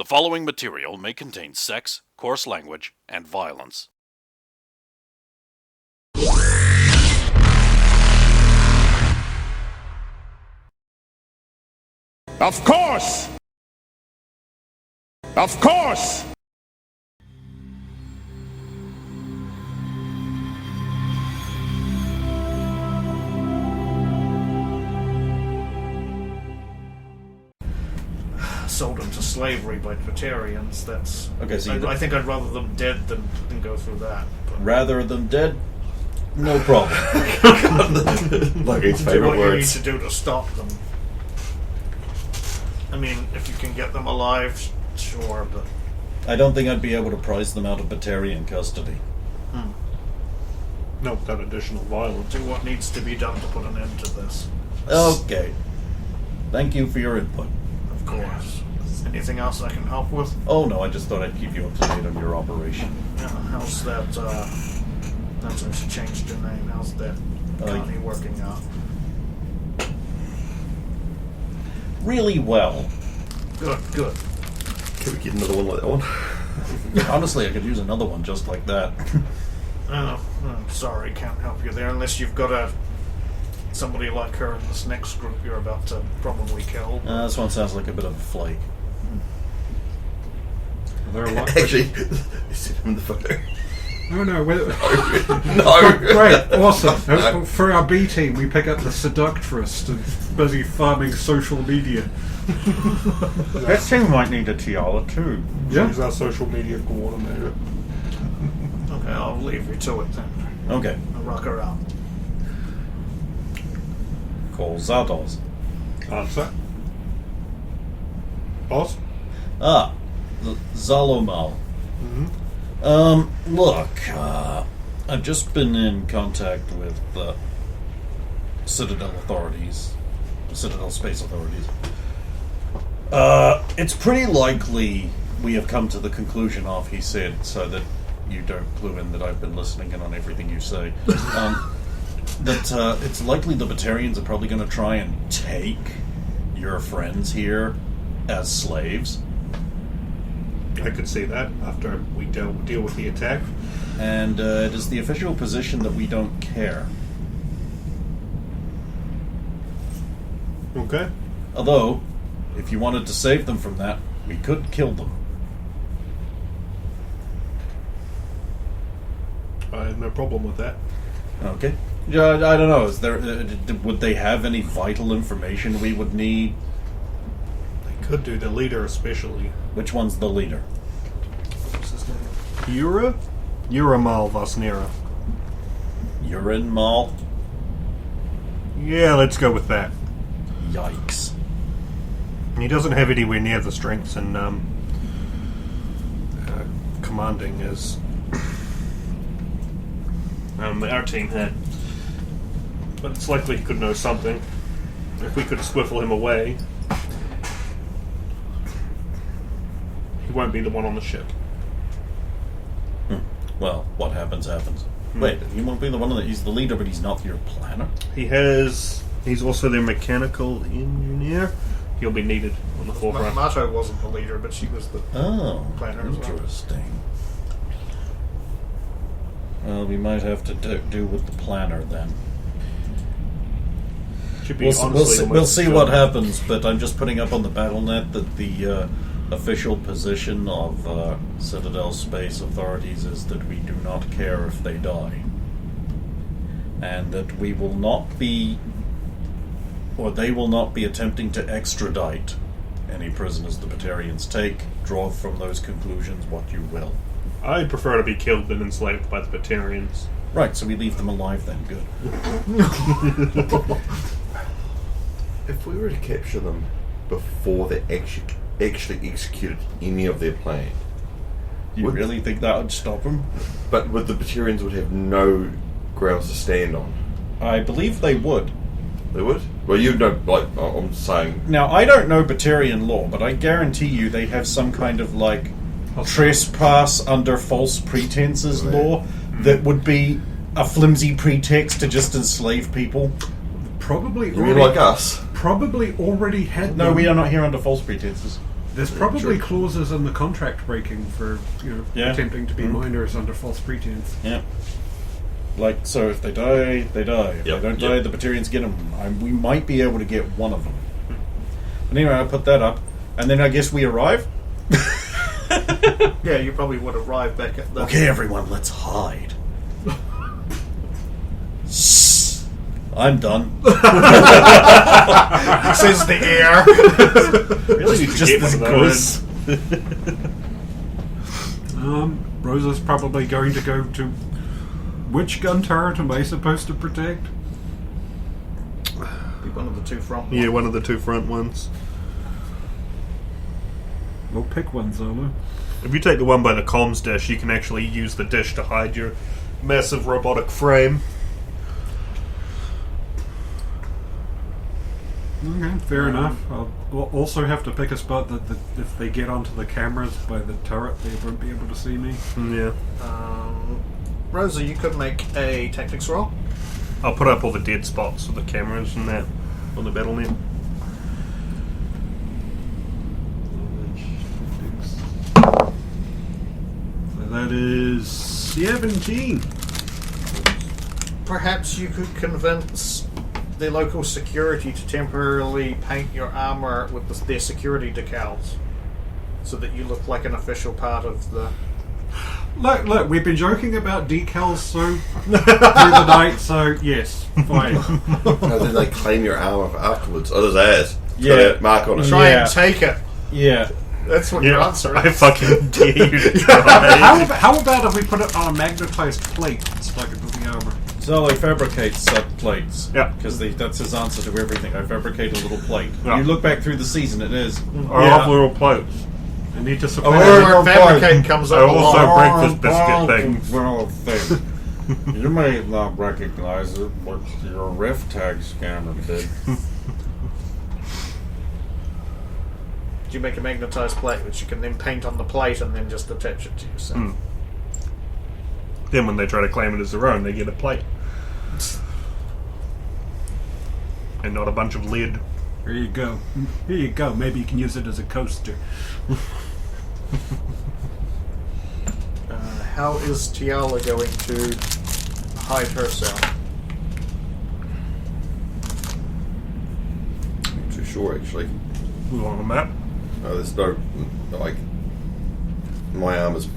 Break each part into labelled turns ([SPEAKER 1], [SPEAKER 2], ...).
[SPEAKER 1] following material may contain sex, coarse language, and violence.
[SPEAKER 2] Of course! Of course!
[SPEAKER 3] Sold them to slavery by Twittarians. That's
[SPEAKER 4] Okay, so
[SPEAKER 3] I think I'd rather them dead than go through that. But
[SPEAKER 4] rather than dead, no problem.
[SPEAKER 5] Like his
[SPEAKER 3] do
[SPEAKER 5] favourite
[SPEAKER 3] what you need
[SPEAKER 5] words.
[SPEAKER 3] to do to stop them. I mean, if you can get them alive, sure, but
[SPEAKER 4] I don't think I'd be able to prize them out of Batarian custody.
[SPEAKER 6] No, without additional violence.
[SPEAKER 3] do what needs to be done to put an end to this.
[SPEAKER 4] Okay. Thank you for your input.
[SPEAKER 3] Of course. Anything else I can help with?
[SPEAKER 4] Oh no, I just thought I'd keep you up to date on your operation.
[SPEAKER 3] How's that? That's when she changed her name. How's that Connie working out?
[SPEAKER 4] Really well.
[SPEAKER 3] Good, good.
[SPEAKER 5] Can we get another one like that one?
[SPEAKER 4] Honestly, I could use another one just like that.
[SPEAKER 3] Oh, I'm sorry, can't help you there unless you've got somebody like her in this next group you're about to probably kill.
[SPEAKER 4] This one sounds like a bit of a flake.
[SPEAKER 6] There are lots
[SPEAKER 5] Actually, sit him in the photo.
[SPEAKER 6] No.
[SPEAKER 5] No!
[SPEAKER 6] Great, awesome. For our B team, we pick up the seductress busy farming social media.
[SPEAKER 2] That team might need a tiara too.
[SPEAKER 6] Yeah.
[SPEAKER 7] She's our social media coordinator.
[SPEAKER 3] Okay, I'll leave you to it then.
[SPEAKER 4] Okay.
[SPEAKER 3] I'll rock her out.
[SPEAKER 4] Call Zardoz.
[SPEAKER 7] Answer. Boss?
[SPEAKER 4] Zalomal. Look, I've just been in contact with the Citadel Space Authorities. It's pretty likely we have come to the conclusion of, he said, so that you don't clue in that I've been listening in on everything you say, that it's likely the Batarians are probably going to try and take your friends here as slaves.
[SPEAKER 7] I could see that after we deal with the attack.
[SPEAKER 4] And it is the official position that we don't care.
[SPEAKER 7] Okay.
[SPEAKER 4] Although, if you wanted to save them from that, we could kill them.
[SPEAKER 7] I have no problem with that.
[SPEAKER 4] Okay. Yeah, I don't know. Is there? Would they have any vital information we would need?
[SPEAKER 7] They could do, the leader especially.
[SPEAKER 4] Which one's the leader?
[SPEAKER 3] What's his name?
[SPEAKER 7] Yura? Uramal Vasnera.
[SPEAKER 4] Urine Mall?
[SPEAKER 7] Yeah, let's go with that.
[SPEAKER 4] Yikes.
[SPEAKER 7] He doesn't have anywhere near the strengths in commanding as our team had. But it's likely he could know something. If we could swivel him away, he won't be the one on the ship.
[SPEAKER 4] Well, what happens, happens. Wait, he won't be the one that he's the leader, but he's not your planner?
[SPEAKER 7] He's also their mechanical engineer. He'll be needed on the forefront.
[SPEAKER 3] Mato wasn't the leader, but she was the planner as well.
[SPEAKER 4] Interesting. Well, we might have to do with the planner then.
[SPEAKER 7] Should be
[SPEAKER 4] We'll see what happens, but I'm just putting up on the BattleNet that the official position of Citadel Space Authorities is that we do not care if they die. And that we will not be, or they will not be attempting to extradite any prisoners the Batarians take. Draw from those conclusions what you will.
[SPEAKER 7] I'd prefer to be killed than enslaved by the Batarians.
[SPEAKER 4] Right, so we leave them alive then, good.
[SPEAKER 5] If we were to capture them before they actually executed any of their plan,
[SPEAKER 4] You really think that would stop them?
[SPEAKER 5] but the Batarians would have no grounds to stand on.
[SPEAKER 4] I believe they would.
[SPEAKER 5] They would? Well, you'd know, like, I'm saying...
[SPEAKER 4] Now, I don't know Batarian law, but I guarantee you they have some kind of, like, trespass under false pretenses law that would be a flimsy pretext to just enslave people.
[SPEAKER 6] Probably
[SPEAKER 5] You mean like us?
[SPEAKER 6] Probably already had
[SPEAKER 4] No,
[SPEAKER 6] them.
[SPEAKER 4] we are not here under false pretenses.
[SPEAKER 6] There's probably clauses in the contract breaking for attempting to be minors under false pretense.
[SPEAKER 4] Yeah. Like, so if they die, they die. If they don't die, the Batarians get them. We might be able to get one of them. But anyway, I put that up, and then I guess we arrive.
[SPEAKER 3] Yeah, you probably would arrive back at the...
[SPEAKER 4] Okay, everyone, let's hide. I'm done.
[SPEAKER 3] Says the air.
[SPEAKER 7] Really need to
[SPEAKER 4] Just
[SPEAKER 7] get one
[SPEAKER 4] this
[SPEAKER 7] of those.
[SPEAKER 4] goes.
[SPEAKER 6] Rosa's probably going to go to... Which gun turret am I supposed to protect?
[SPEAKER 3] Be one of the two front ones.
[SPEAKER 7] Yeah, one of the two front ones.
[SPEAKER 6] Well, pick one, Zolo.
[SPEAKER 7] If you take the one by the comms dish, you can actually use the dish to hide your massive robotic frame.
[SPEAKER 6] Okay, fair enough. I'll also have to pick a spot that if they get onto the cameras by the turret, they won't be able to see me.
[SPEAKER 7] Yeah.
[SPEAKER 3] Rosa, you could make a tactics roll.
[SPEAKER 7] I'll put up all the dead spots with the cameras and that on the battle net.
[SPEAKER 6] So that is 17.
[SPEAKER 3] Perhaps you could convince the local security to temporarily paint your armor with their security decals, so that you look like an official part of the...
[SPEAKER 6] Look, we've been joking about decals through the night, so yes, fine.
[SPEAKER 5] No, then they claim your armor afterwards. Oh, there's ours. It's
[SPEAKER 4] Yeah.
[SPEAKER 5] got a mark on it.
[SPEAKER 3] Try and take it.
[SPEAKER 4] Yeah.
[SPEAKER 3] That's what your answer
[SPEAKER 7] I
[SPEAKER 3] is.
[SPEAKER 7] fucking dare you to try.
[SPEAKER 6] How about if we put it on a magnetized plate and stuck it with the armor?
[SPEAKER 4] Zolo fabricates plates.
[SPEAKER 7] Yeah.
[SPEAKER 4] Because that's his answer to everything. I fabricate a little plate.
[SPEAKER 7] Yeah.
[SPEAKER 4] You look back through the season, it is.
[SPEAKER 7] I love little plates.
[SPEAKER 6] I need to
[SPEAKER 3] Where
[SPEAKER 6] supply
[SPEAKER 3] fabricate comes
[SPEAKER 7] I
[SPEAKER 3] up
[SPEAKER 7] also
[SPEAKER 3] along.
[SPEAKER 7] breakfast biscuit things.
[SPEAKER 2] You may not recognize it, but your rift tag scanner did.
[SPEAKER 3] You make a magnetized plate, which you can then paint on the plate and then just attach it to yourself.
[SPEAKER 7] Then when they try to claim it as their own, they get a plate. And not a bunch of lead.
[SPEAKER 6] Here you go. Here you go. Maybe you can use it as a coaster.
[SPEAKER 3] How is Tiala going to hide herself?
[SPEAKER 5] I'm not too sure, actually.
[SPEAKER 7] Who's on the map?
[SPEAKER 5] No, there's no... Like... My armor's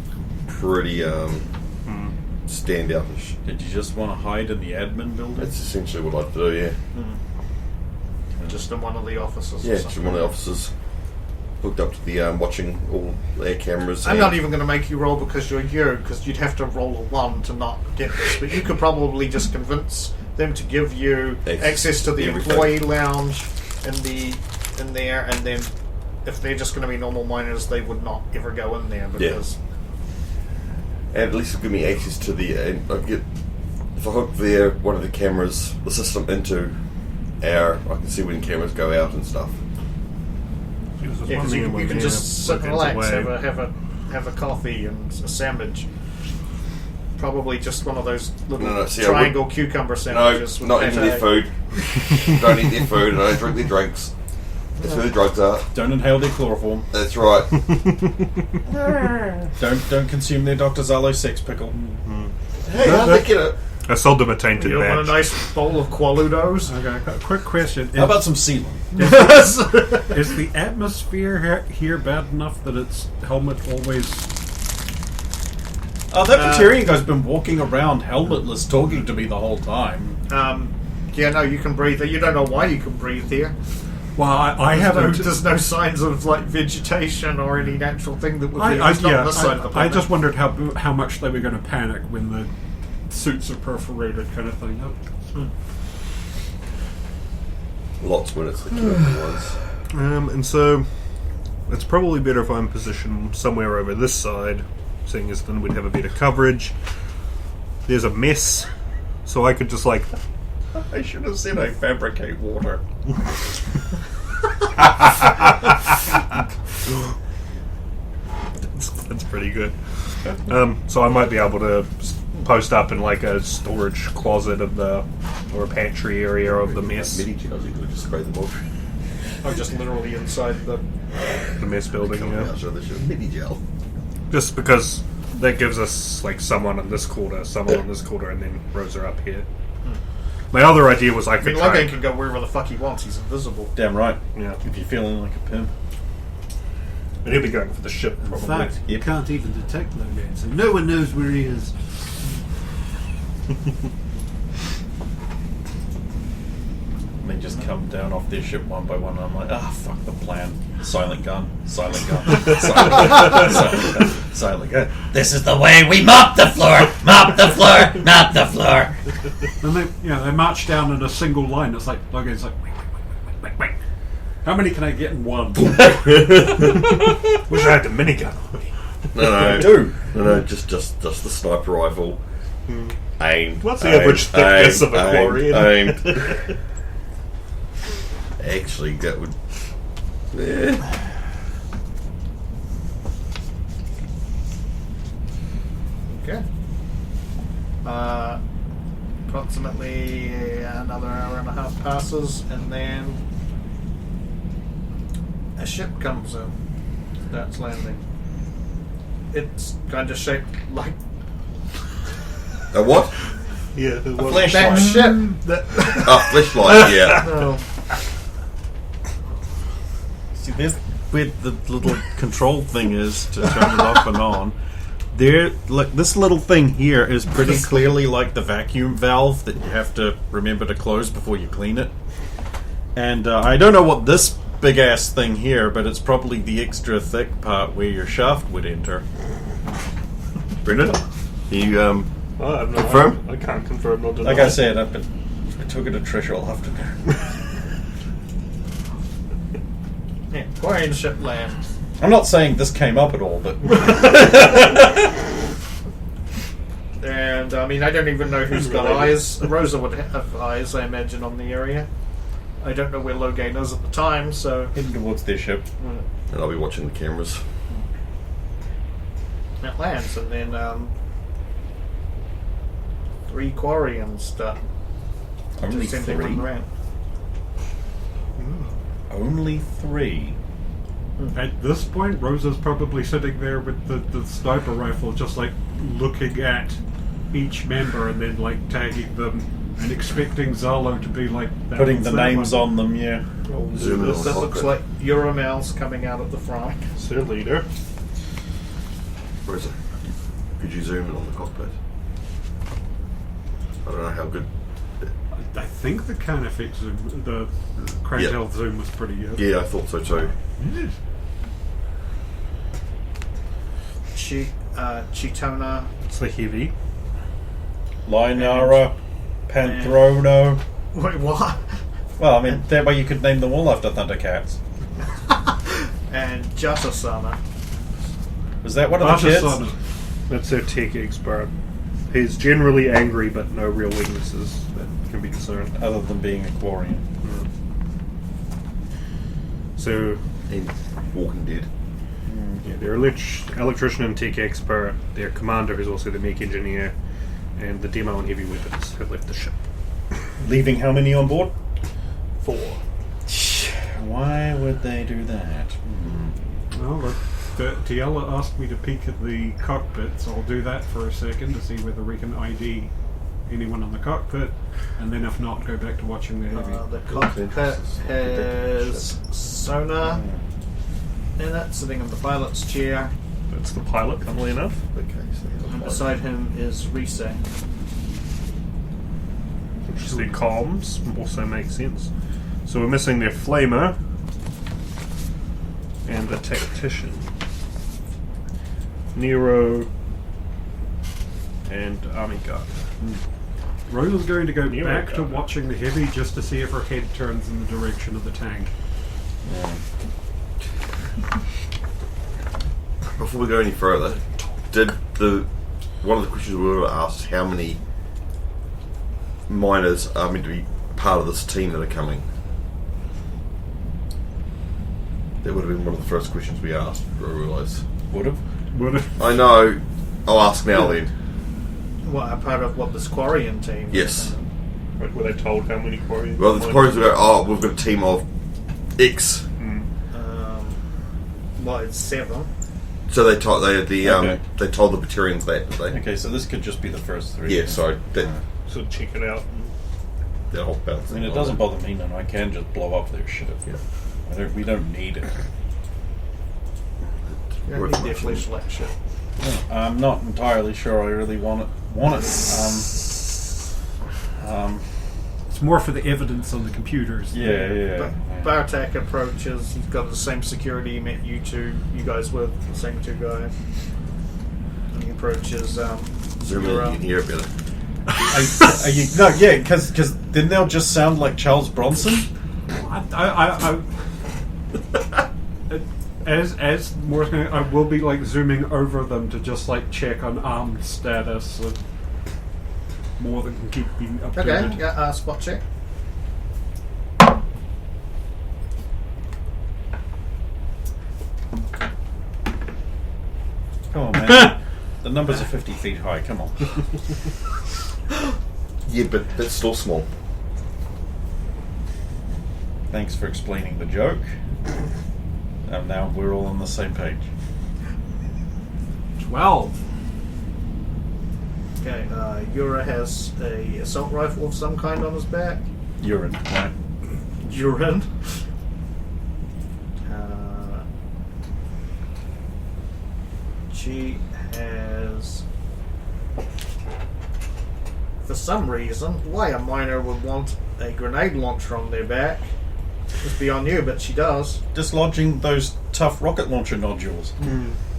[SPEAKER 5] pretty, standoutish.
[SPEAKER 4] Did you just want to hide in the admin building?
[SPEAKER 5] That's essentially what I'd do, yeah.
[SPEAKER 3] Just in one of the offices
[SPEAKER 5] Yeah,
[SPEAKER 3] or
[SPEAKER 5] just
[SPEAKER 3] something?
[SPEAKER 5] one of the officers. Hooked up to the, watching all their cameras.
[SPEAKER 3] I'm not even going to make you roll because you're you, because you'd have to roll a 1 to not get this. But you could probably just convince them to give you access to the
[SPEAKER 5] everything.
[SPEAKER 3] employee lounge in there, and then if they're just going to be normal miners, they would not ever go in there because...
[SPEAKER 5] And at least it'll give me access to the... if I hook one of the cameras, the system into I can see when cameras go out and stuff.
[SPEAKER 3] Yeah, because you can just sit and relax, have a coffee and a sandwich. Probably just one of those little triangle cucumber sandwiches.
[SPEAKER 5] No, not eating their food. Don't eat their food, and I don't drink their drinks. That's where the drugs are.
[SPEAKER 4] Don't inhale their chloroform.
[SPEAKER 5] That's right.
[SPEAKER 4] Don't consume their Dr. Zalo sex pickle.
[SPEAKER 5] Hey, how'd they get it?
[SPEAKER 7] I sold them a tainted
[SPEAKER 3] You want a
[SPEAKER 7] badge.
[SPEAKER 3] nice bowl of Qualudos?
[SPEAKER 6] Okay, a quick question.
[SPEAKER 4] How about some sealant?
[SPEAKER 6] Is the atmosphere here bad enough that its helmet always...
[SPEAKER 4] Oh, that Batarian guy's been walking around helmetless talking to me the whole time.
[SPEAKER 3] Yeah, no, you can breathe there. You don't know why you can breathe here.
[SPEAKER 6] Well, I haven't...
[SPEAKER 3] There's no signs of like vegetation or any natural thing that would be on this side of the
[SPEAKER 6] I
[SPEAKER 3] planet.
[SPEAKER 6] just wondered how much they were going to panic when the suits are perforated, kind of thing.
[SPEAKER 5] Lots when it's the chemical ones.
[SPEAKER 7] And so it's probably better if I'm positioned somewhere over this side, seeing as then we'd have a bit of coverage. There's a mess, so I could just like...
[SPEAKER 4] I should have said I fabricate water.
[SPEAKER 7] That's pretty good. So I might be able to post up in like a storage closet of or a pantry area of the mess.
[SPEAKER 5] Mini gels, you could just spray them off.
[SPEAKER 3] I'm just literally inside the
[SPEAKER 7] mess building.
[SPEAKER 5] Coming
[SPEAKER 7] Yeah.
[SPEAKER 5] out, so there's a mini gel.
[SPEAKER 7] Just because that gives us like someone in this quarter, someone in this quarter, and then Rosa up here. My other idea was I could try.
[SPEAKER 3] Logan can go wherever the fuck he wants. He's invisible.
[SPEAKER 4] Damn right.
[SPEAKER 7] Yeah,
[SPEAKER 4] If you're feeling like a pimp.
[SPEAKER 7] and he'll be going for the ship.
[SPEAKER 6] In
[SPEAKER 7] Probably.
[SPEAKER 6] fact, you can't even detect Logan, so no one knows where he is.
[SPEAKER 4] And they just come down off their ship one by one, and I'm like, fuck the plan. Silent gun, silent gun, silent gun, silent gun.
[SPEAKER 8] This is the way we mop the floor, mop the floor, mop the floor.
[SPEAKER 6] And they march down in a single line. It's like Logan's like, wait. How many can I get in one?
[SPEAKER 7] Wish I had the minigun on me.
[SPEAKER 5] No, just the sniper rifle. Aimed.
[SPEAKER 7] What's the average thickness of a quarry?
[SPEAKER 5] Aimed. Actually, that would. Yeah.
[SPEAKER 3] Okay. Approximately another hour and a half passes, and then a ship comes in, starts landing. It's kind of shaped like
[SPEAKER 5] A what?
[SPEAKER 7] Yeah,
[SPEAKER 4] A
[SPEAKER 3] that
[SPEAKER 4] flashlight.
[SPEAKER 3] ship. That
[SPEAKER 5] Flashlight, yeah.
[SPEAKER 3] oh,
[SPEAKER 4] See, there's where the little control thing is to turn it off and on. This little thing here is pretty clearly like the vacuum valve that you have to remember to close before you clean it. And I don't know what this big ass thing here, but it's probably the extra thick part where your shaft would enter.
[SPEAKER 5] Brendan, you
[SPEAKER 7] I don't know.
[SPEAKER 5] Confirm?
[SPEAKER 7] I can't confirm nor deny.
[SPEAKER 4] Like I said, I took it to Trish all afternoon.
[SPEAKER 3] yeah, Quarian ship lands.
[SPEAKER 4] I'm not saying this came up at all, but
[SPEAKER 3] And I mean, I don't even know who's got eyes. Rosa would have eyes, I imagine, on the area. I don't know where Logan is at the time, so
[SPEAKER 4] heading towards their ship.
[SPEAKER 5] and I'll be watching the cameras.
[SPEAKER 3] it lands, and then 3 Quarians start
[SPEAKER 4] Only
[SPEAKER 3] descending
[SPEAKER 4] 3.
[SPEAKER 3] on the ramp.
[SPEAKER 4] Only 3.
[SPEAKER 6] At this point, Rosa's probably sitting there with the sniper rifle, just like looking at each member and then like tagging them and expecting Zalo to be like that
[SPEAKER 4] Putting
[SPEAKER 6] one's
[SPEAKER 4] the
[SPEAKER 6] that
[SPEAKER 4] names
[SPEAKER 6] one.
[SPEAKER 4] on them, yeah.
[SPEAKER 5] Zoom in on the
[SPEAKER 3] That looks
[SPEAKER 5] cockpit.
[SPEAKER 3] like Euromouse coming out at the front.
[SPEAKER 7] It's their leader.
[SPEAKER 5] Rosa, could you zoom in on the cockpit? I don't know how good.
[SPEAKER 6] I think the Carnifex zoom, the Crantail zoom was pretty good.
[SPEAKER 5] Yeah, I thought so too.
[SPEAKER 3] Chitona.
[SPEAKER 7] It's the heavy.
[SPEAKER 4] Lynara, Panthrono.
[SPEAKER 3] Wait, what?
[SPEAKER 4] Well, I mean, that way you could name them all after Thundercats.
[SPEAKER 3] And Jatasana.
[SPEAKER 4] Was that one of the kids?
[SPEAKER 6] Artisana.
[SPEAKER 7] That's their tech expert. He's generally angry, but no real weaknesses that can be discerned.
[SPEAKER 4] Other than being a Quarian.
[SPEAKER 7] So,
[SPEAKER 5] In Walking Dead.
[SPEAKER 7] yeah, their electrician and tech expert, their commander, who's also the mech engineer, and the demo and heavy weapons have left the ship.
[SPEAKER 4] Leaving how many on board?
[SPEAKER 7] 4.
[SPEAKER 4] Why would they do that?
[SPEAKER 6] Well, look, Tiela asked me to peek at the cockpit, so I'll do that for a second to see whether we can ID anyone on the cockpit, and then if not, go back to watching the heavy.
[SPEAKER 3] The cockpit has sonar in it, sitting in the pilot's chair.
[SPEAKER 7] That's the pilot, funnily enough.
[SPEAKER 5] Okay, so
[SPEAKER 3] And beside him is Reset.
[SPEAKER 7] Which is their comms, also makes sense. So we're missing their flamer and the tactician. Nero and Army Guard.
[SPEAKER 6] Rosa's going to go
[SPEAKER 7] You
[SPEAKER 6] back
[SPEAKER 7] ain't
[SPEAKER 6] to
[SPEAKER 7] got it.
[SPEAKER 6] watching the heavy just to see if her head turns in the direction of the tank.
[SPEAKER 5] before we go any further, one of the questions we were asked how many miners are meant to be part of this team that are coming? That would have been one of the first questions we asked, I realise.
[SPEAKER 4] Would have.
[SPEAKER 5] I know. I'll ask now then.
[SPEAKER 3] What, a part of what this Quarian team?
[SPEAKER 5] Yes.
[SPEAKER 7] Were they told how many quarries?
[SPEAKER 5] Well, the quarries will go, we've got a team of X.
[SPEAKER 3] Well, it's 7.
[SPEAKER 5] So they told
[SPEAKER 4] Okay.
[SPEAKER 5] they told the Batarians that, did they?
[SPEAKER 4] Okay, so this could just be the first 3.
[SPEAKER 5] Yeah, sorry.
[SPEAKER 7] So check it out.
[SPEAKER 5] That whole belt
[SPEAKER 4] I
[SPEAKER 5] thing.
[SPEAKER 4] mean, it doesn't bother me none. I can just blow up their shit.
[SPEAKER 5] Yeah.
[SPEAKER 4] We don't need it.
[SPEAKER 3] You don't need their flashlight shit.
[SPEAKER 4] I'm not entirely sure I really want it.
[SPEAKER 6] It's more for the evidence on the computers.
[SPEAKER 4] Yeah.
[SPEAKER 3] Bartek approaches. He's got the same security he met you guys with, the same 2 guys. And he approaches.
[SPEAKER 5] Zoom in, you can hear it better.
[SPEAKER 4] Because then they'll just sound like Charles Bronson.
[SPEAKER 6] As more, I will be like zooming over them to just like check on armed status and more than can keep being updated.
[SPEAKER 3] Okay, yeah, spot check.
[SPEAKER 4] Come on, man. The numbers are 50 feet high. Come on.
[SPEAKER 5] Yeah, but that's still small.
[SPEAKER 4] Thanks for explaining the joke. And now we're all on the same page.
[SPEAKER 6] 12.
[SPEAKER 3] Okay, Yura has a assault rifle of some kind on his back.
[SPEAKER 4] Urine, right?
[SPEAKER 3] Urine. She has, for some reason, why a miner would want a grenade launcher on their back is beyond you, but she does.
[SPEAKER 4] Dislodging those tough rocket launcher nodules.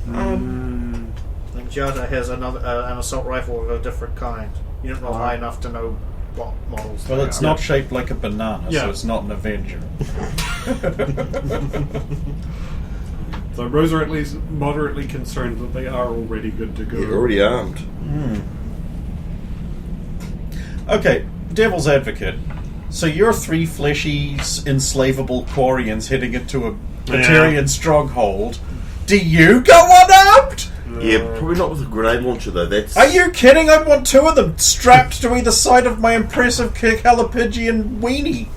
[SPEAKER 3] And Jota has an assault rifle of a different kind. You don't know high enough to know what models.
[SPEAKER 4] Well,
[SPEAKER 3] they
[SPEAKER 4] it's
[SPEAKER 3] are.
[SPEAKER 4] not shaped like a banana,
[SPEAKER 6] Yeah.
[SPEAKER 4] so it's not an Avenger.
[SPEAKER 6] So Rose are at least moderately concerned that they are already good to go.
[SPEAKER 5] You're already armed.
[SPEAKER 4] Okay, devil's advocate. So you're 3 fleshy, enslavable Quarians heading into a Batarian stronghold. Do you go unarmed?
[SPEAKER 5] Yeah, probably not with a grenade launcher though. That's.
[SPEAKER 4] Are you kidding? I want 2 of them strapped to either side of my impressive Calipigian weenie.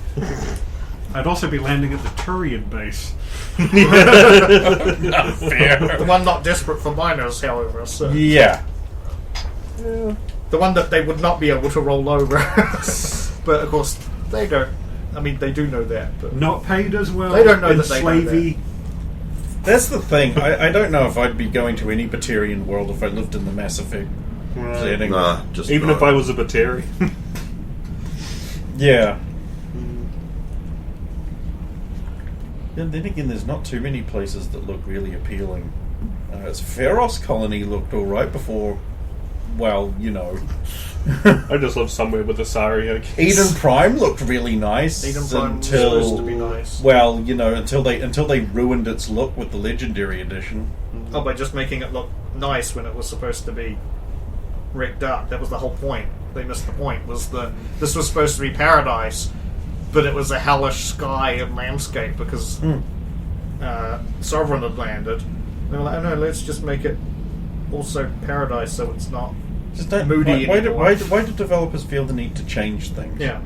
[SPEAKER 6] I'd also be landing at the Turian base.
[SPEAKER 4] Not fair.
[SPEAKER 3] The one not desperate for miners, however. So.
[SPEAKER 4] Yeah.
[SPEAKER 3] The one that they would not be able to roll over. But of course, they don't. I mean, they do know that. But
[SPEAKER 6] Not paid as well.
[SPEAKER 3] They don't know
[SPEAKER 6] and
[SPEAKER 3] that they know
[SPEAKER 6] slavey.
[SPEAKER 4] That's the thing. I don't know if I'd be going to any Batarian world if I lived in the Mass Effect setting.
[SPEAKER 5] Nah, just
[SPEAKER 7] Even if I was a Batari.
[SPEAKER 4] Yeah. And then again, there's not too many places that look really appealing. Its Pharos colony looked alright before, well, you know.
[SPEAKER 7] I just love somewhere with a Sario.
[SPEAKER 4] Eden Prime looked really nice
[SPEAKER 3] Eden Prime was
[SPEAKER 4] until,
[SPEAKER 3] supposed to be nice.
[SPEAKER 4] well, you know, until they ruined its look with the Legendary Edition.
[SPEAKER 3] Oh, by just making it look nice when it was supposed to be wrecked up. That was the whole point. They missed the point. This was supposed to be paradise, but it was a hellish sky and landscape because Sovereign had landed. They were like, oh no, let's just make it also paradise so it's not
[SPEAKER 4] Just don't,
[SPEAKER 3] moody
[SPEAKER 4] why
[SPEAKER 3] anymore.
[SPEAKER 4] do developers feel the need to change things?
[SPEAKER 3] Yeah.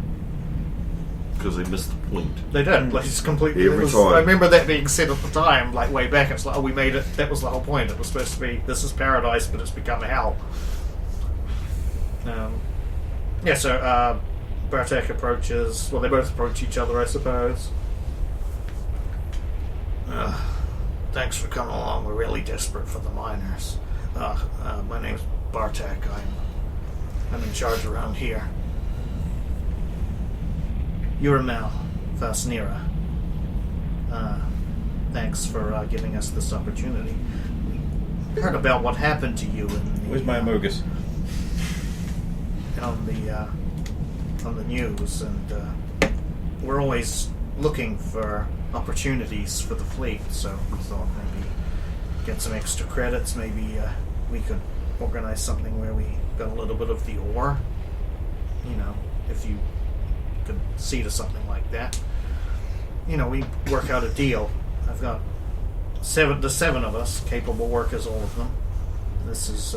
[SPEAKER 5] because they missed the point.
[SPEAKER 3] They did. Like, it's completely.
[SPEAKER 5] Every time.
[SPEAKER 3] I remember that being said at the time, like way back. It's like, oh, we made it. That was the whole point. It was supposed to be this is paradise, but it's become hell. Yeah. So Bartek approaches. Well, they both approach each other, I suppose. Thanks for coming along. We're really desperate for the miners. My name's Bartek. I'm in charge around here. Uramel Fasnira. Thanks for giving us this opportunity. We heard about what happened to you in the,
[SPEAKER 4] Where's my Amogus?
[SPEAKER 3] on the news, and we're always looking for opportunities for the fleet. So we thought maybe get some extra credits. Maybe we could organize something where we got a little bit of the ore. You know, if you could see to something like that. You know, we work out a deal. I've got the seven of us, capable workers, all of them. This is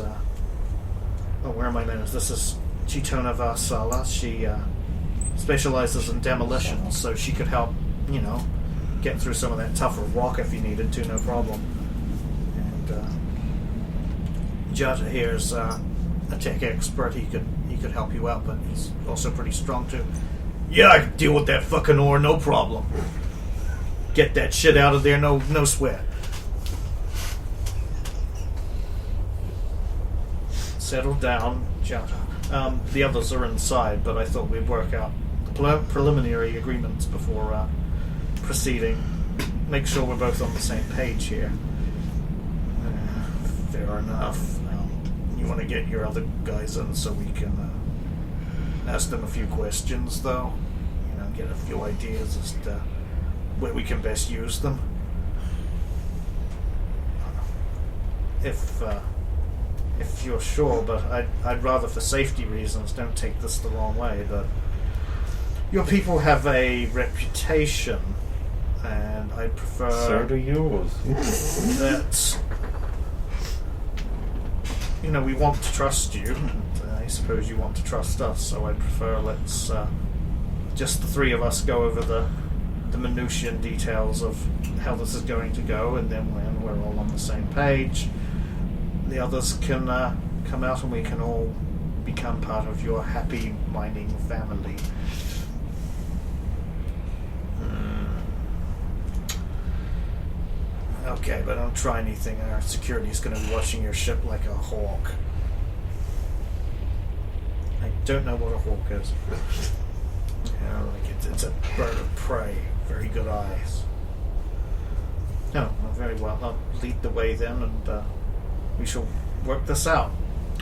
[SPEAKER 3] where are my names? This is Chitona Varsala. She specializes in demolitions, so she could help, you know, get through some of that tougher rock if you needed to, no problem. And Judd here's a tech expert. He could help you out, but he's also pretty strong too. Yeah, I can deal with that fucking ore, no problem. Get that shit out of there, no sweat. Settle down, Judd. The others are inside, but I thought we'd work out the preliminary agreements before proceeding. Make sure we're both on the same page here. Fair enough. You want to get your other guys in so we can ask them a few questions, though. Get a few ideas as to where we can best use them. If you're sure, but I'd rather, for safety reasons, don't take this the wrong way, but your people have a reputation, and I'd prefer...
[SPEAKER 4] So do yours.
[SPEAKER 3] that... we want to trust you, and I suppose you want to trust us, so I'd prefer let's just the three of us go over the minutiae and details of how this is going to go, and then when we're all on the same page, the others can come out and we can all become part of your happy mining family. Okay, but don't try anything. Our security's going to be watching your ship like a hawk. I don't know what a hawk is. It's a bird of prey. Very good eyes. No, very well. I'll lead the way then, and we shall work this out.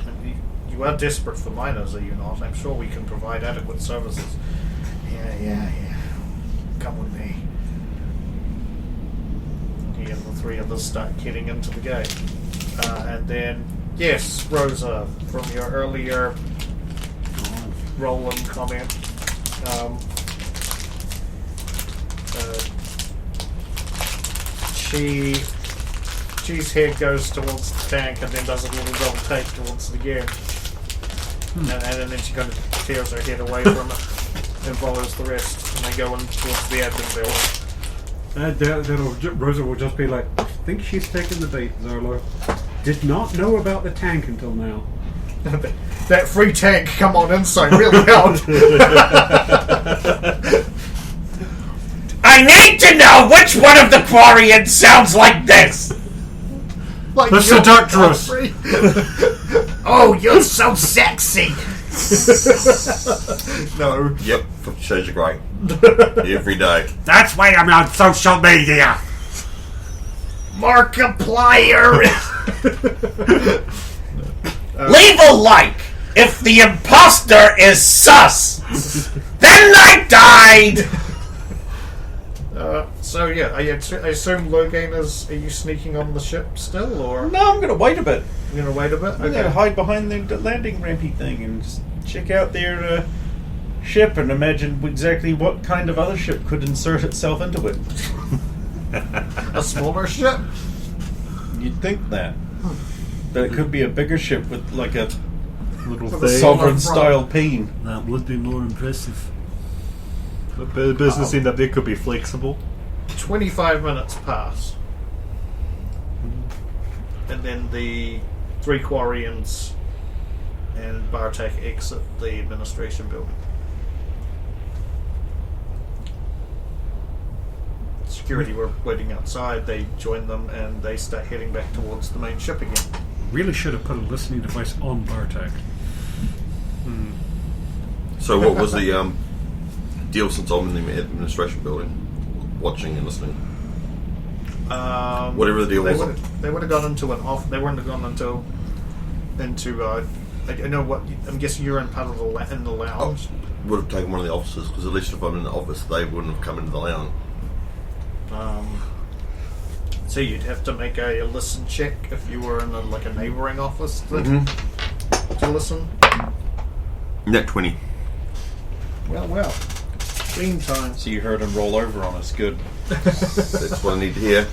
[SPEAKER 3] And you are desperate for miners, are you not? I'm sure we can provide adequate services. Yeah. Come with me. He and the three others start getting into the gate. And then, yes, Rosa, from your earlier Roland comment, she's head goes towards the tank and then does a little double take towards the gear. And then she kind of tears her head away from it and follows the rest, and they go in towards the admin building.
[SPEAKER 6] Rosa will just be like, I think she's taken the bait, Zolo. Did not know about the tank until now.
[SPEAKER 3] That free tank come on inside really helped.
[SPEAKER 8] I need to know which one of the Quarians sounds like this!
[SPEAKER 3] Like
[SPEAKER 6] the seductress!
[SPEAKER 8] Oh, you're so sexy!
[SPEAKER 3] No.
[SPEAKER 5] Yep, 50 Shades of Grey. Every day.
[SPEAKER 8] That's why I'm on social media! Markiplier! Leave a like if the imposter is sus! Then I died!
[SPEAKER 3] So yeah, I assume Logan is. Are you sneaking on the ship still, or
[SPEAKER 4] No, I'm going to wait a bit.
[SPEAKER 3] you're gonna wait a bit?
[SPEAKER 4] I'm going to hide behind the landing rampy thing and just check out their ship and imagine exactly what kind of other ship could insert itself into it.
[SPEAKER 3] A smaller ship.
[SPEAKER 4] You'd think that. But it could be a bigger ship with like a
[SPEAKER 7] Little
[SPEAKER 3] With a
[SPEAKER 7] thing.
[SPEAKER 4] sovereign style peen.
[SPEAKER 9] That would be more impressive.
[SPEAKER 7] The business end up there could be flexible.
[SPEAKER 3] 25 minutes pass, and then the three Quarians and Bartek exit the administration building. Security were waiting outside. They join them and they start heading back towards the main ship again.
[SPEAKER 6] Really should have put a listening device on Bartek.
[SPEAKER 5] So what was the deal since I'm in the administration building? Watching and listening. Whatever the deal was.
[SPEAKER 3] They would have gone into an off. They wouldn't have gone into. I know what. I'm guessing you're in part of in the lounge.
[SPEAKER 5] Would have taken one of the offices, because at least if I'm in the office, they wouldn't have come into the lounge.
[SPEAKER 3] So you'd have to make a listen check if you were in a neighboring office to listen.
[SPEAKER 5] Net 20.
[SPEAKER 3] Well. Clean time.
[SPEAKER 4] So you heard him roll over on us. Good.
[SPEAKER 5] That's what I need to hear.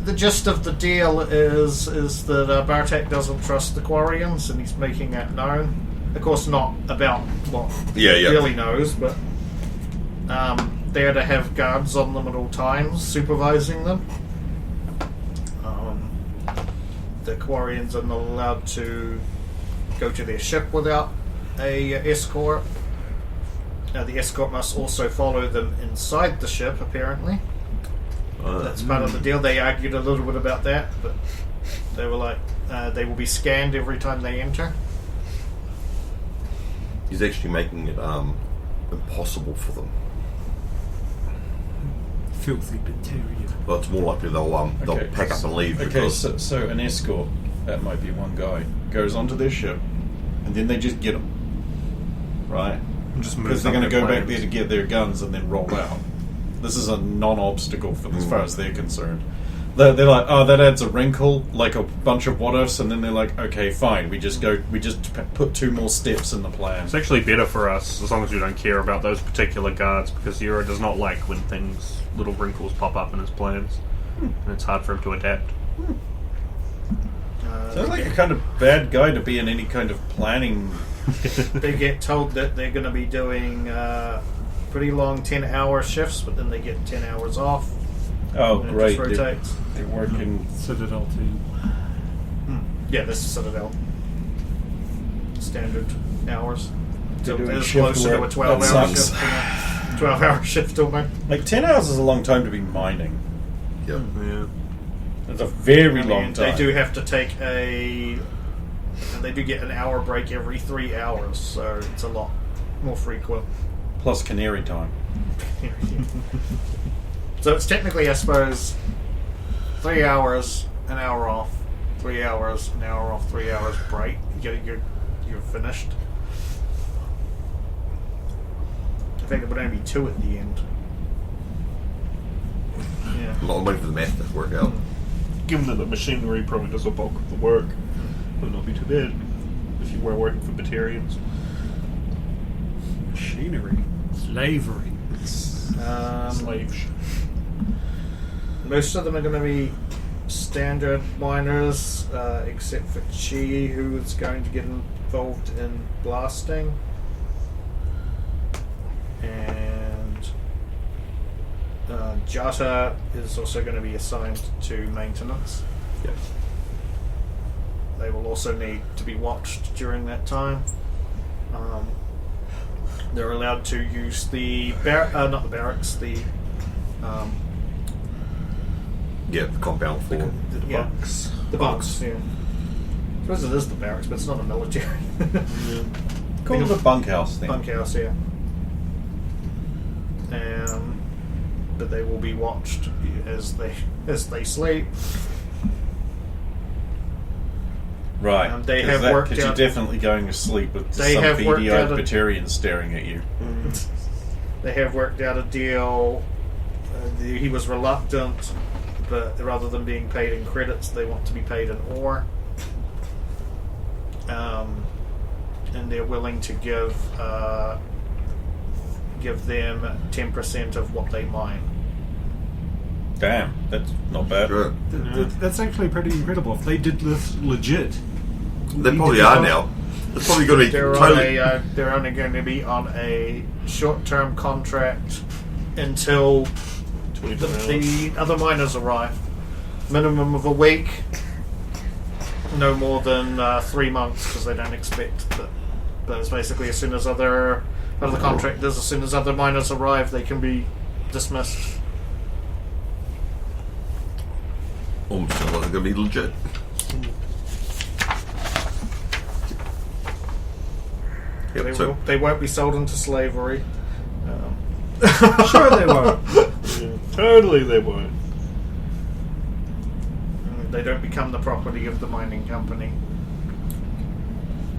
[SPEAKER 3] The gist of the deal is that Bartek doesn't trust the Quarians, and he's making that known. Of course, not about what he really knows, but They are to have guards on them at all times, supervising them. The Quarians are not allowed to go to their ship without a escort. The escort must also follow them inside the ship, apparently. That's part of the deal. They argued a little bit about that, but they were like, they will be scanned every time they enter.
[SPEAKER 5] He's actually making it impossible for them.
[SPEAKER 9] Filthy Batarian.
[SPEAKER 5] Well, it's more likely they'll pack up and leave.
[SPEAKER 4] Okay,
[SPEAKER 5] Because
[SPEAKER 4] so an escort, that might be one guy, goes onto their ship, and then they just get them. Right? Because they're going to go back there to get their guns and then roll out. This is a non-obstacle for as far as they're concerned. They're like, oh, that adds a wrinkle, like a bunch of what-ifs, and then they're like, okay, fine, we just put 2 more steps in the plan.
[SPEAKER 7] It's actually better for us as long as we don't care about those particular guards, because Zero does not like when little wrinkles pop up in his plans, and it's hard for him to adapt.
[SPEAKER 4] Sounds like a kind of bad guy to be in any kind of planning.
[SPEAKER 3] They get told that they're going to be doing pretty long 10-hour shifts, but then they get 10 hours off.
[SPEAKER 4] Oh,
[SPEAKER 3] and
[SPEAKER 4] great.
[SPEAKER 3] It just rotates.
[SPEAKER 4] They're working.
[SPEAKER 9] Citadel team.
[SPEAKER 3] Yeah, this is Citadel. Standard hours. So
[SPEAKER 4] doing
[SPEAKER 3] it's
[SPEAKER 4] shift
[SPEAKER 3] closer to a
[SPEAKER 4] work.
[SPEAKER 3] 12-hour
[SPEAKER 4] That
[SPEAKER 3] shift.
[SPEAKER 4] sucks.
[SPEAKER 3] 12-hour shift, almost.
[SPEAKER 4] Like, 10 hours is a long time to be mining.
[SPEAKER 5] yeah.
[SPEAKER 7] Yeah.
[SPEAKER 4] It's a very
[SPEAKER 3] I mean,
[SPEAKER 4] long time.
[SPEAKER 3] They do have to take and they do get an hour break every 3 hours, so it's a lot more frequent.
[SPEAKER 4] Plus canary time.
[SPEAKER 3] So it's technically, I suppose, 3 hours, an hour off, 3 hours, an hour off, 3 hours break. You're finished. In fact, it would only be 2 at the end. Yeah.
[SPEAKER 5] A lot of money for the math to work out.
[SPEAKER 7] Given that the machinery probably does the bulk of the work, it would not be too bad if you were working for Batarians.
[SPEAKER 9] Machinery. Slavery.
[SPEAKER 7] Slave ship.
[SPEAKER 3] Most of them are going to be standard miners, except for Chi, who is going to get involved in blasting. And Jata is also going to be assigned to maintenance.
[SPEAKER 7] Yep.
[SPEAKER 3] They will also need to be watched during that time. They're allowed to use the not the barracks, the
[SPEAKER 5] Yeah, the compound floor.
[SPEAKER 3] the bunks. The bunks, yeah. I suppose it is the barracks, but it's not a military.
[SPEAKER 4] Call it a bunkhouse thing.
[SPEAKER 3] Bunkhouse, yeah. But they will be watched as they sleep.
[SPEAKER 4] Right.
[SPEAKER 3] They have worked
[SPEAKER 4] because you're
[SPEAKER 3] out-
[SPEAKER 4] definitely going to sleep with
[SPEAKER 3] They
[SPEAKER 4] some
[SPEAKER 3] have worked
[SPEAKER 4] beady-eyed
[SPEAKER 3] out a-
[SPEAKER 4] Batarian staring at you.
[SPEAKER 3] They have worked out a deal. He was reluctant, but rather than being paid in credits, they want to be paid in ore. And they're willing to give them 10% of what they mine.
[SPEAKER 4] Damn, that's not bad.
[SPEAKER 5] Sure.
[SPEAKER 9] That's actually pretty incredible. If they did this legit,
[SPEAKER 5] They probably are now. It's probably going to be totally.
[SPEAKER 3] They're only going to be on a short-term contract until the other miners arrive. Minimum of a week, no more than 3 months, because they don't expect that. But it's basically as soon as other contractors, as soon as other miners arrive, they can be dismissed.
[SPEAKER 5] Almost sounds like they're going to be legit. Yep, so
[SPEAKER 3] They won't be sold into slavery.
[SPEAKER 9] sure they won't.
[SPEAKER 7] Yeah, totally they won't.
[SPEAKER 3] They don't become the property of the mining company.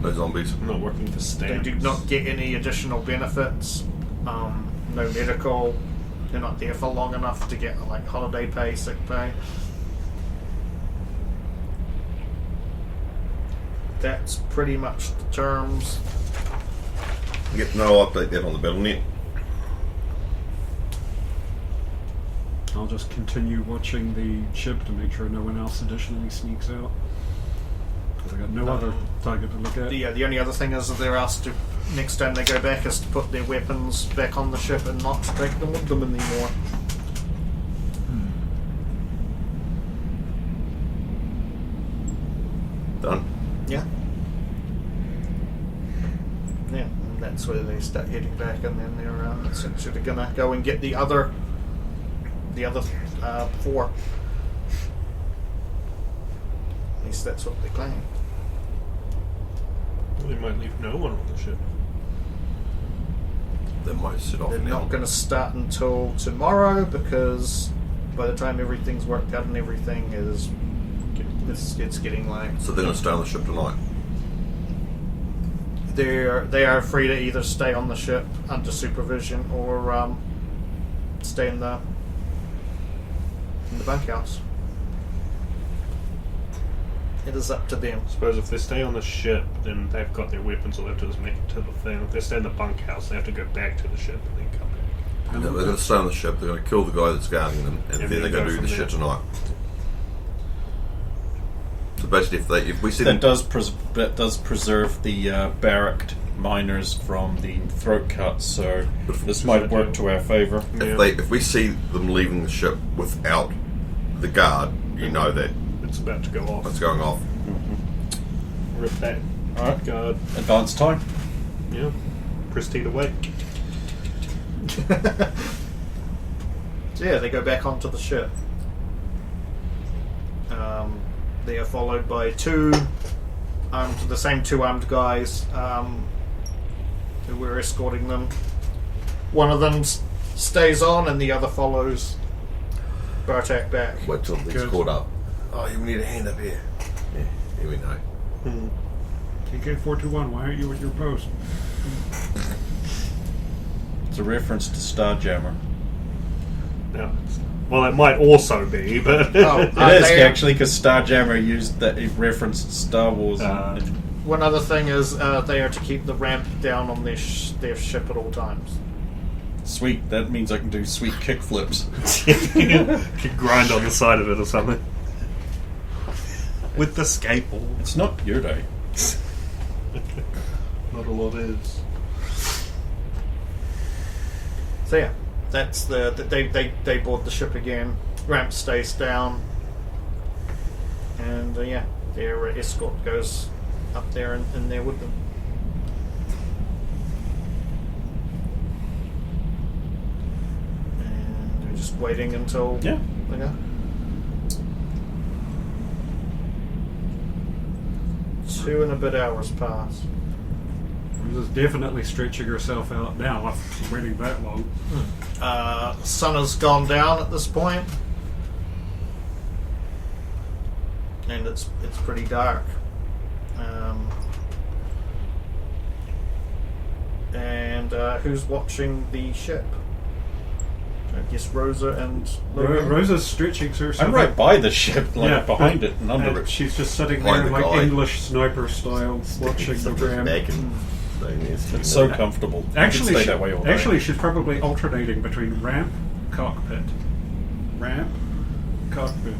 [SPEAKER 5] no zombies.
[SPEAKER 7] I'm not working for
[SPEAKER 3] They
[SPEAKER 7] stamps.
[SPEAKER 3] do not get any additional benefits. No medical. They're not there for long enough to get like holiday pay, sick pay. That's pretty much the terms.
[SPEAKER 5] Yep, no, I'll update that on the BattleNet.
[SPEAKER 9] I'll just continue watching the ship to make sure no one else additionally sneaks out. Because I got no other target to look at.
[SPEAKER 3] The only other thing is that they're asked to next time they go back is to put their weapons back on the ship and not take them with them anymore.
[SPEAKER 5] Done.
[SPEAKER 3] Yeah. Yeah, and that's where they start heading back, and then they're essentially gonna go and get the other 4. At least that's what they claim.
[SPEAKER 7] They might leave no one on the ship.
[SPEAKER 5] They might sit off
[SPEAKER 3] They're
[SPEAKER 5] now.
[SPEAKER 3] not going to start until tomorrow, because by the time everything's worked out and everything it's getting late.
[SPEAKER 5] So they're going to stay on the ship tonight.
[SPEAKER 3] They are free to either stay on the ship under supervision or stay in the bunkhouse. It is up to them.
[SPEAKER 7] I suppose if they stay on the ship, then they've got their weapons, all they have to do is make it to the thing. If they stay in the bunkhouse, they have to go back to the ship and then come back.
[SPEAKER 5] No, they're going to stay on the ship, they're going to kill the guy that's guarding them, and then they're going to do the shit tonight. So basically, if we see
[SPEAKER 4] that
[SPEAKER 5] them...
[SPEAKER 4] that does preserve the barracked miners from the throat cuts, so this might work to our favour.
[SPEAKER 5] If we see them leaving the ship without the guard, you know that
[SPEAKER 7] it's about to go off.
[SPEAKER 5] It's going off.
[SPEAKER 7] Rip that.
[SPEAKER 4] Alright.
[SPEAKER 7] Guard.
[SPEAKER 4] Advance time.
[SPEAKER 7] Yeah. Pristine away.
[SPEAKER 3] So yeah, they go back onto the ship. They are followed by the same two armed guys who were escorting them. One of them stays on, and the other follows Bartek back.
[SPEAKER 5] Wait till he's caught up. Oh, you need a hand up here. Yeah, here we know.
[SPEAKER 9] TK421, why aren't you at your post?
[SPEAKER 4] It's a reference to Starjammer.
[SPEAKER 7] No. Well, it might also be, but...
[SPEAKER 4] It is, actually, because Starjammer used that, it referenced Star Wars.
[SPEAKER 3] One other thing is they are to keep the ramp down on their ship at all times.
[SPEAKER 4] Sweet, that means I can do sweet kickflips.
[SPEAKER 7] Could grind on the side of it or something. With the skateboard.
[SPEAKER 4] It's not your day.
[SPEAKER 7] Not a lot is.
[SPEAKER 3] So yeah, that's they board the ship again. Ramp stays down, and yeah, their escort goes up there and in there with them. And they're just waiting until
[SPEAKER 4] they
[SPEAKER 3] go. 2 and a bit hours pass.
[SPEAKER 9] Rosa's definitely stretching herself out now after waiting that long.
[SPEAKER 3] Sun has gone down at this point, and it's pretty dark. And who's watching the ship? I guess Rosa and Logan.
[SPEAKER 9] Rosa's stretching herself.
[SPEAKER 4] I'm right by the ship, behind it and under it.
[SPEAKER 9] She's just sitting
[SPEAKER 5] Behind
[SPEAKER 9] there,
[SPEAKER 5] the
[SPEAKER 9] like
[SPEAKER 5] guy.
[SPEAKER 9] English sniper style, watching the ramp.
[SPEAKER 4] It's so comfortable.
[SPEAKER 9] Actually,
[SPEAKER 4] stay that way all day.
[SPEAKER 9] she's probably alternating between ramp, cockpit, ramp, cockpit.